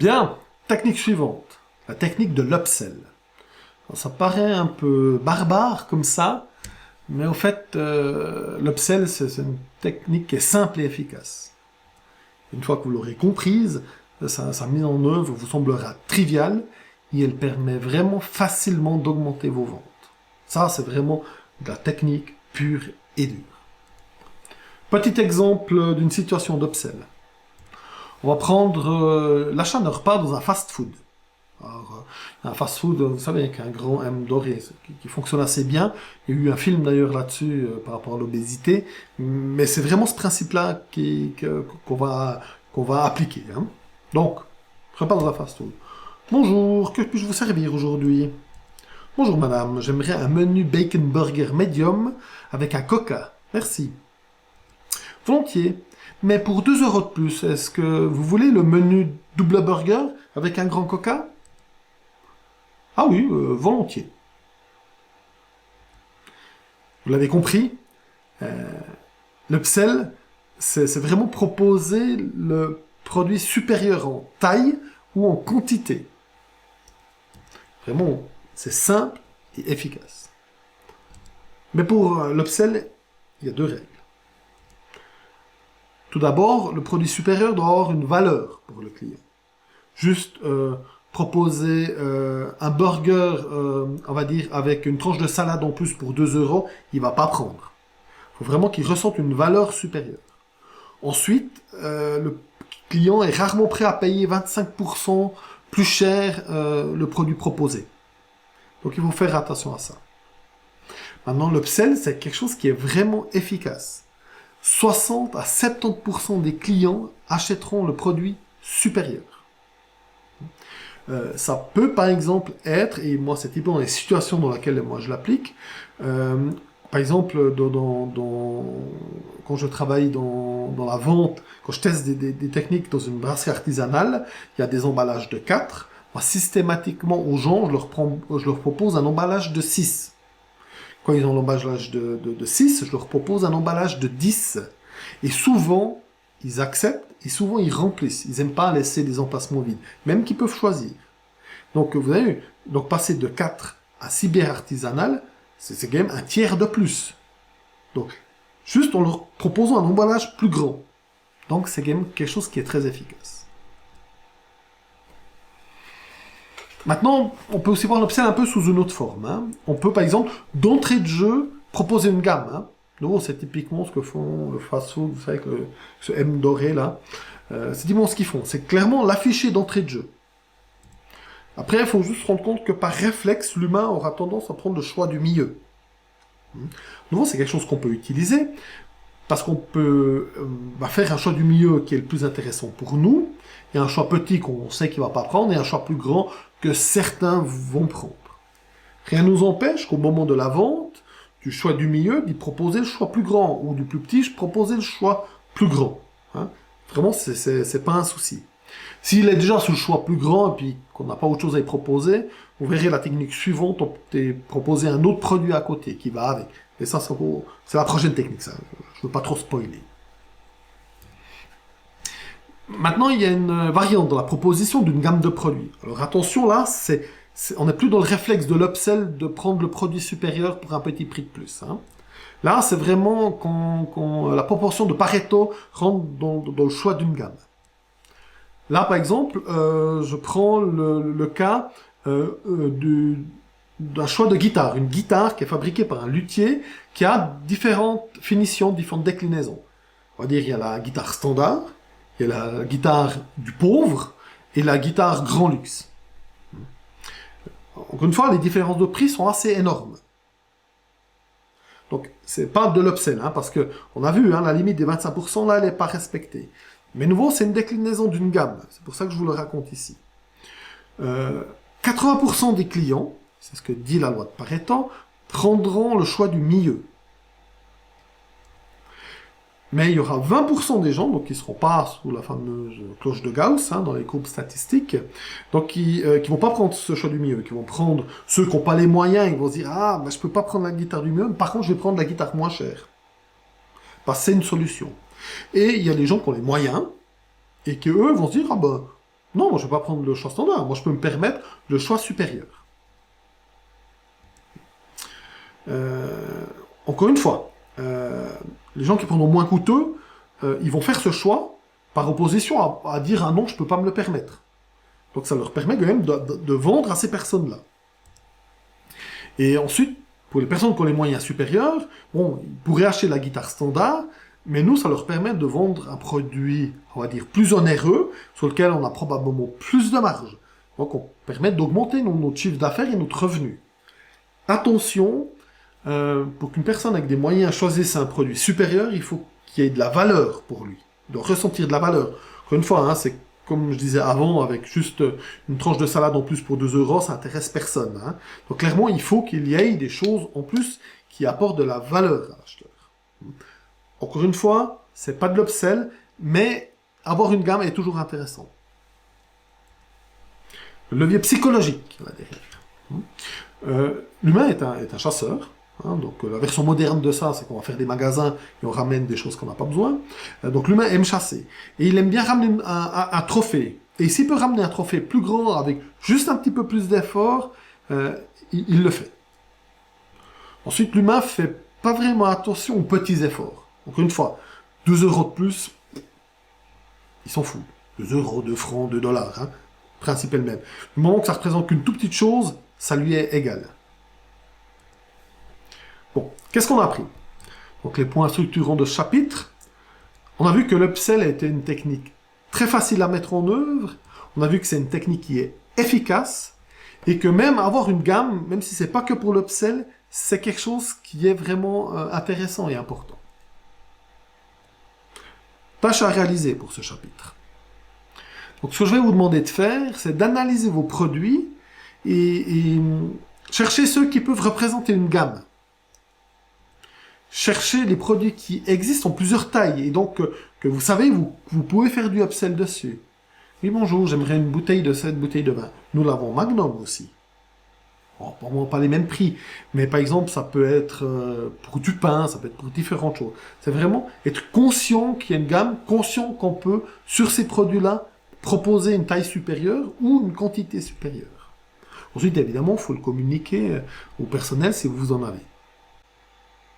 Bien, technique suivante, la technique de l'upsell. Alors, ça paraît un peu barbare comme ça, mais au fait, l'upsell, c'est une technique qui est simple et efficace. Une fois que vous l'aurez comprise, sa mise en œuvre vous semblera triviale et elle permet vraiment facilement d'augmenter vos ventes. Ça, c'est vraiment de la technique pure et dure. Petit exemple d'une situation d'upsell. On va prendre l'achat d'un repas dans un fast-food. Alors, un fast-food, vous savez, avec un grand M doré, qui fonctionne assez bien. Il y a eu un film d'ailleurs là-dessus par rapport à l'obésité, mais c'est vraiment ce principe-là qu'on va appliquer. Hein. Donc, repas dans un fast-food. Bonjour, que puis-je vous servir aujourd'hui? Bonjour madame, j'aimerais un menu bacon burger medium avec un coca. Merci. Volontiers. Mais pour 2 € de plus, est-ce que vous voulez le menu double burger avec un grand coca? Ah oui, volontiers. Vous l'avez compris, l'upsell, c'est vraiment proposer le produit supérieur en taille ou en quantité. Vraiment, c'est simple et efficace. Mais pour l'upsell, il y a 2 règles. Tout d'abord, le produit supérieur doit avoir une valeur pour le client. Juste proposer un burger, on va dire, avec une tranche de salade en plus pour 2 €, il va pas prendre. Il faut vraiment qu'il ressente une valeur supérieure. Ensuite, le client est rarement prêt à payer 25% plus cher le produit proposé. Donc il faut faire attention à ça. Maintenant, l'upsell, c'est quelque chose qui est vraiment efficace. 60 à 70% des clients achèteront le produit supérieur. Ça peut par exemple être, et moi c'est typiquement les situations dans lesquelles moi je l'applique, par exemple quand je travaille dans la vente, quand je teste des techniques dans une brasserie artisanale, il y a des emballages de 4. Moi systématiquement aux gens, je leur propose un emballage de 6. Quand ils ont l'emballage de 6, je leur propose un emballage de 10. Et souvent, ils acceptent et souvent ils remplissent. Ils n'aiment pas laisser des emplacements vides, même qu'ils peuvent choisir. Donc, vous avez vu, donc passer de 4 à 6 bières artisanales, c'est quand même un tiers de plus. Donc, juste en leur proposant un emballage plus grand. Donc, c'est quand même quelque chose qui est très efficace. Maintenant, on peut aussi voir l'upsell un peu sous une autre forme. Hein. On peut, par exemple, d'entrée de jeu, proposer une gamme. Hein. Donc, c'est typiquement ce que font le fast-food, vous savez, avec ce M doré là. C'est typiquement ce qu'ils font. C'est clairement l'afficher d'entrée de jeu. Après, il faut juste se rendre compte que par réflexe, l'humain aura tendance à prendre le choix du milieu. Nouveau, c'est quelque chose qu'on peut utiliser, parce qu'on peut faire un choix du milieu qui est le plus intéressant pour nous, et un choix petit qu'on sait qu'il ne va pas prendre, et un choix plus grand que certains vont prendre. Rien ne nous empêche qu'au moment de la vente, du choix du milieu, d'y proposer le choix plus grand, ou du plus petit, je proposais le choix plus grand. Hein. Vraiment, c'est pas un souci. S'il est déjà sous le choix plus grand et puis qu'on n'a pas autre chose à y proposer, vous verrez la technique suivante, on peut proposer un autre produit à côté qui va avec. Et ça, c'est la prochaine technique, ça. Je ne veux pas trop spoiler. Maintenant, il y a une variante dans la proposition d'une gamme de produits. Alors attention, là, on n'est plus dans le réflexe de l'upsell de prendre le produit supérieur pour un petit prix de plus. Hein. Là, c'est vraiment quand la proportion de Pareto rentre dans le choix d'une gamme. Là, par exemple, je prends le cas d'un choix de guitare. Une guitare qui est fabriquée par un luthier qui a différentes finitions, différentes déclinaisons. On va dire, il y a la guitare standard, il y a la guitare du pauvre et la guitare grand luxe. Encore une fois, les différences de prix sont assez énormes. Donc, c'est pas de l'upsell, hein, parce que on a vu, hein, la limite des 25%, là, elle n'est pas respectée. Mais nouveau, c'est une déclinaison d'une gamme. C'est pour ça que je vous le raconte ici. 80% des clients, c'est ce que dit la loi de Pareto, prendront le choix du milieu. Mais il y aura 20% des gens, donc qui ne seront pas sous la fameuse cloche de Gauss, hein, dans les courbes statistiques, donc qui vont pas prendre ce choix du milieu, qui vont prendre ceux qui n'ont pas les moyens, ils vont se dire « Ah, ben, je peux pas prendre la guitare du milieu, mais par contre, je vais prendre la guitare moins chère. » Parce que c'est une solution. Et il y a les gens qui ont les moyens, et qui eux vont se dire « Ah ben, Non, moi je ne vais pas prendre le choix standard. Moi je peux me permettre le choix supérieur. Encore une fois, les gens qui prendront moins coûteux, ils vont faire ce choix par opposition à dire ah non, je ne peux pas me le permettre. Donc ça leur permet quand même de vendre à ces personnes-là. Et ensuite, pour les personnes qui ont les moyens supérieurs, bon, ils pourraient acheter la guitare standard, mais nous, ça leur permet de vendre un produit, on va dire, plus onéreux, sur lequel on a probablement plus de marge. Donc on permet d'augmenter notre chiffre d'affaires et notre revenu. Attention, pour qu'une personne avec des moyens choisisse un produit supérieur, il faut qu'il y ait de la valeur pour lui, de ressentir de la valeur. Encore une fois, hein, c'est comme je disais avant, avec juste une tranche de salade en plus pour 2 €, ça intéresse personne. Hein. Donc clairement, il faut qu'il y ait des choses en plus qui apportent de la valeur à l'acheteur. Encore une fois, c'est pas de l'upsell, mais avoir une gamme est toujours intéressant. Le levier psychologique, là derrière. L'humain est un chasseur. Hein, donc la version moderne de ça, c'est qu'on va faire des magasins et on ramène des choses qu'on n'a pas besoin. Donc l'humain aime chasser. Et il aime bien ramener un trophée. Et s'il peut ramener un trophée plus grand avec juste un petit peu plus d'effort, il le fait. Ensuite, l'humain fait pas vraiment attention aux petits efforts. Encore une fois, 2 € de plus, il s'en fout. 2 €, 2 francs, 2 $, hein, principe est le même. Du moment que ça représente qu'une toute petite chose, ça lui est égal. Bon, qu'est-ce qu'on a appris? Donc les points structurants de ce chapitre. On a vu que l'upsell était une technique très facile à mettre en œuvre. On a vu que c'est une technique qui est efficace et que même avoir une gamme, même si c'est pas que pour l'upsell, c'est quelque chose qui est vraiment intéressant et important. Tâche à réaliser pour ce chapitre. Donc ce que je vais vous demander de faire, c'est d'analyser vos produits et chercher ceux qui peuvent représenter une gamme. Cherchez les produits qui existent en plusieurs tailles et donc que vous savez, vous pouvez faire du upsell dessus. Oui, bonjour, j'aimerais une bouteille de cette bouteille de vin. Nous l'avons Magnum aussi. Bon, probablement pas les mêmes prix, mais par exemple, ça peut être pour du pain, ça peut être pour différentes choses. C'est vraiment être conscient qu'il y a une gamme, conscient qu'on peut, sur ces produits-là, proposer une taille supérieure ou une quantité supérieure. Ensuite, évidemment, il faut le communiquer au personnel si vous en avez.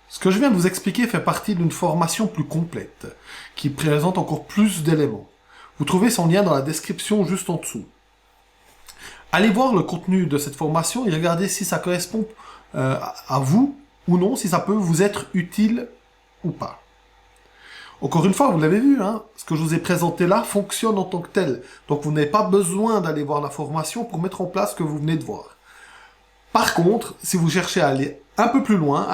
Ce que je viens de vous expliquer fait partie d'une formation plus complète, qui présente encore plus d'éléments. Vous trouvez son lien dans la description juste en dessous. Allez voir le contenu de cette formation et regardez si ça correspond à vous ou non, si ça peut vous être utile ou pas. Encore une fois, vous l'avez vu, hein, ce que je vous ai présenté là fonctionne en tant que tel. Donc vous n'avez pas besoin d'aller voir la formation pour mettre en place ce que vous venez de voir. Par contre, si vous cherchez à aller un peu plus loin,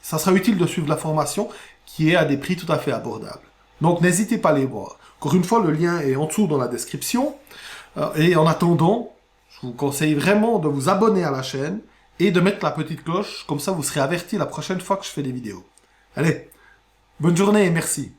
ça sera utile de suivre la formation qui est à des prix tout à fait abordables. Donc n'hésitez pas à les voir. Encore une fois, le lien est en dessous dans la description. Et en attendant, je vous conseille vraiment de vous abonner à la chaîne et de mettre la petite cloche, comme ça vous serez averti la prochaine fois que je fais des vidéos. Allez, bonne journée et merci.